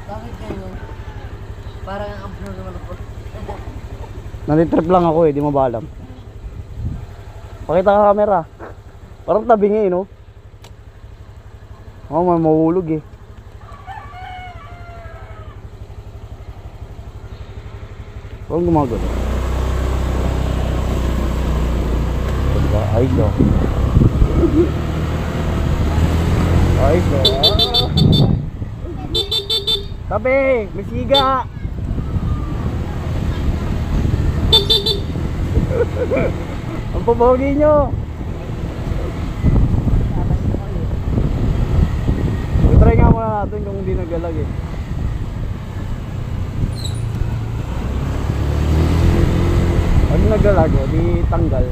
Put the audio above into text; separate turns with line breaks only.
Bakit ganyan? Parang ang upload naman ako.
Nanitrip lang ako eh, di mo ba alam? Pakita ka camera. Parang tabingi no? Oo, may mahulog eh. Parang gumagano. Diba? Ayos oh. Ayos oh. Tabi! May siga! Ang pabogi nyo! Try nga muna natin kung hindi nagalag eh. Pag nagalag, di tanggal.